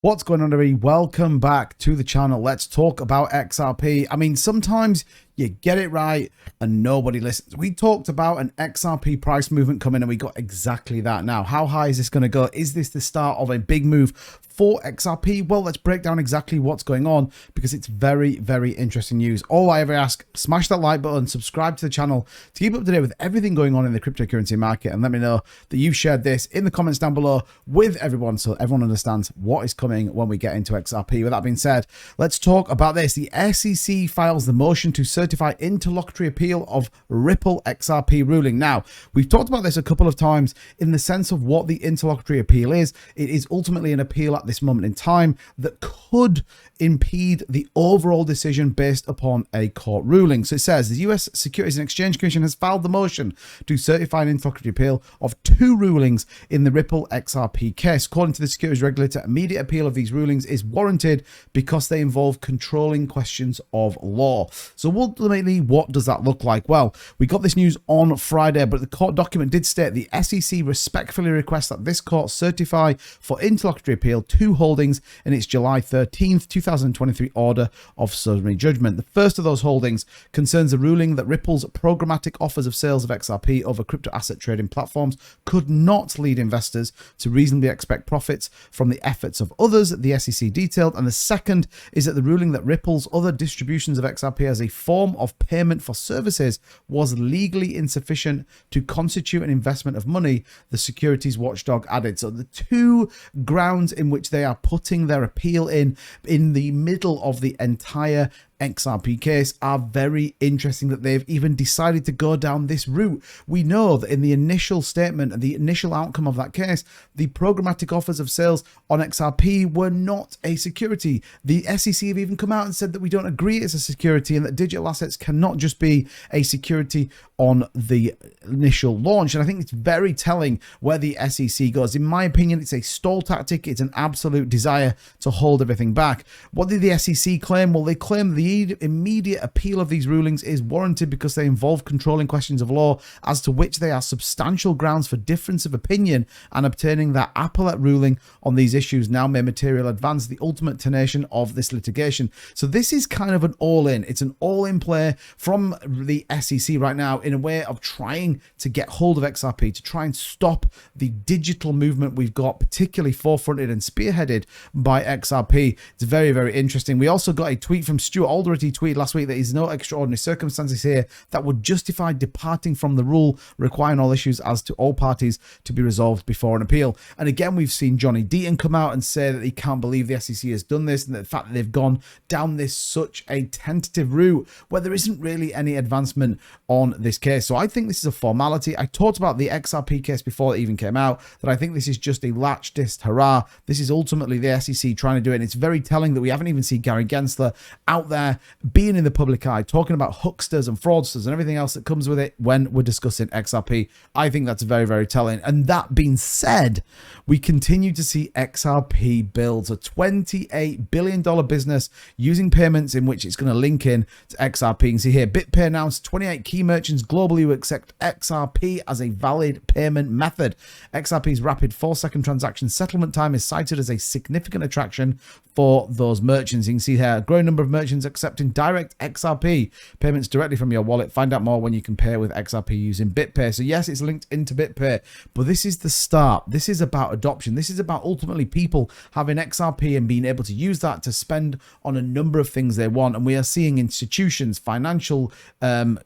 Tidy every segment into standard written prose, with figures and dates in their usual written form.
What's going on, everybody? Welcome back to the channel. Let's talk about XRP. I mean, sometimes you get it right and nobody listens. We talked about an XRP price movement coming and we got exactly that. Now, how high is this going to go? Is this the start of a big move for XRP? Well, let's break down exactly what's going on because it's very, very interesting news. All I ever ask, smash that like button, subscribe to the channel to keep up to date with everything going on in the cryptocurrency market, and let me know that you've shared this in the comments down below with everyone so everyone understands what is coming when we get into XRP. With that being said, let's talk about this. The SEC files the motion to certify interlocutory appeal of Ripple XRP ruling. Now, we've talked about this a couple of times in the sense of what the interlocutory appeal is. It is ultimately an appeal at this moment in time that could impede the overall decision based upon a court ruling. So it says the US Securities and Exchange Commission has filed the motion to certify an interlocutory appeal of two rulings in the Ripple XRP case. According to the securities regulator, immediate appeal of these rulings is warranted because they involve controlling questions of law. So ultimately, what does that look like? Well, we got this news on Friday, but the court document did state the SEC respectfully requests that this court certify for interlocutory appeal two holdings in its July 13th, 2023 order of summary judgment. The first of those holdings concerns a ruling that Ripple's programmatic offers of sales of XRP over crypto asset trading platforms could not lead investors to reasonably expect profits from the efforts of others, the SEC detailed. And the second is that the ruling that Ripple's other distributions of XRP as a form of payment for services was legally insufficient to constitute an investment of money, the securities watchdog added. So the two grounds in which they are putting their appeal in the middle of the entire XRP case are very interesting, that they've even decided to go down this route. We know that in the initial statement and the initial outcome of that case, the programmatic offers of sales on XRP were not a security. The SEC have even come out and said that we don't agree it's a security and that digital assets cannot just be a security on the initial launch. And I think it's very telling where the SEC goes. In my opinion, it's a stall tactic. It's an absolute desire to hold everything back. What did the SEC claim? Well, they claim the immediate appeal of these rulings is warranted because they involve controlling questions of law as to which they are substantial grounds for difference of opinion, and obtaining that appellate ruling on these issues now may materially advance the ultimate termination of this litigation. So this is kind of an all-in. It's an all-in play from the SEC right now in a way of trying to get hold of XRP, to try and stop the digital movement we've got, particularly forefronted and spearheaded by XRP. It's very, very interesting. We also got a tweet from Stuart Alderity tweeted last week that there's no extraordinary circumstances here that would justify departing from the rule requiring all issues as to all parties to be resolved before an appeal. And again, we've seen Johnny Deaton come out and say that he can't believe the SEC has done this, and the fact that they've gone down this such a tentative route where there isn't really any advancement on this case. So I think this is a formality. I talked about the XRP case before it even came out, that I think this is just a latchdist hurrah. This is ultimately the SEC trying to do it. And it's very telling that we haven't even seen Gary Gensler out there being in the public eye, talking about hucksters and fraudsters and everything else that comes with it when we're discussing XRP. I think that's very, very telling. And that being said, we continue to see XRP build a $28 billion business using payments in which it's going to link in to XRP. You can see here, BitPay announced 28 key merchants globally who accept XRP as a valid payment method. XRP's rapid 4-second transaction settlement time is cited as a significant attraction for those merchants. You can see here a growing number of merchants accepting direct XRP payments directly from your wallet. Find out more when you can pay with XRP using BitPay. So yes, it's linked into BitPay, but this is the start. This is about adoption. This is about ultimately people having XRP and being able to use that to spend on a number of things they want. And we are seeing institutions, financial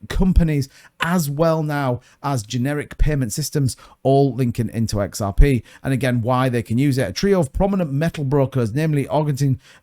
companies, as well now as generic payment systems all linking into XRP. And again, why they can use it. A trio of prominent metal brokers, namely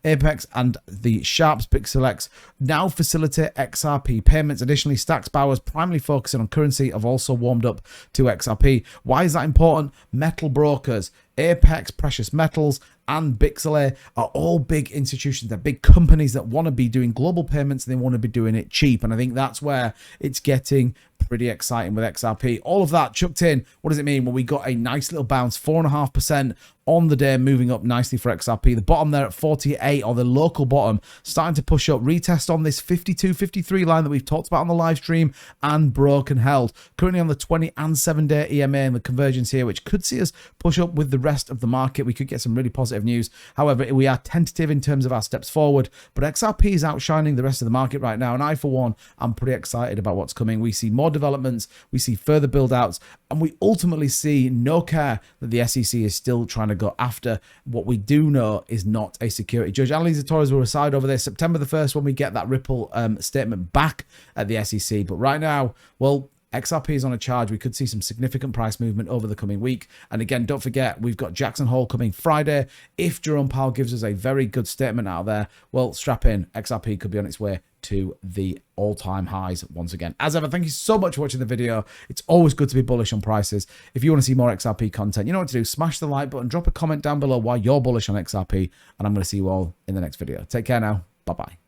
Apex and the Sharps PixelX, now facilitate XRP payments. Additionally, Stacks Bowers, primarily focusing on currency, have also warmed up to XRP. Why is that important? Metal brokers, Apex Precious Metals, and Bixele are all big institutions. They're big companies that want to be doing global payments and they want to be doing it cheap. And I think that's where it's getting Pretty exciting with XRP. All of that chucked in. What does it mean? Well, we got a nice little bounce, 4.5% on the day, moving up nicely for XRP. The bottom there at 48, or the local bottom, starting to push up. Retest on this 52, 53 line that we've talked about on the live stream and broken held. Currently on the 20 and 7-day EMA and the convergence here, which could see us push up with the rest of the market. We could get some really positive news. However, we are tentative in terms of our steps forward, but XRP is outshining the rest of the market right now. And I, for one, am pretty excited about what's coming. We see more developments, we see further build outs, and we ultimately see no care that the SEC is still trying to go after what we do know is not a security judge. Annalisa Torres will reside over there September the 1st when we get that Ripple statement back at the SEC. But right now, well, XRP is on a charge. We could see some significant price movement over the coming week. And again, don't forget, we've got Jackson Hole coming Friday. If Jerome Powell gives us a very good statement out there, well, strap in. XRP could be on its way to the all-time highs once again. As ever, thank you so much for watching the video. It's always good to be bullish on prices. If you want to see more XRP content, you know what to do. Smash the like button, drop a comment down below why you're bullish on XRP, and I'm going to see you all in the next video. Take care now. Bye-bye.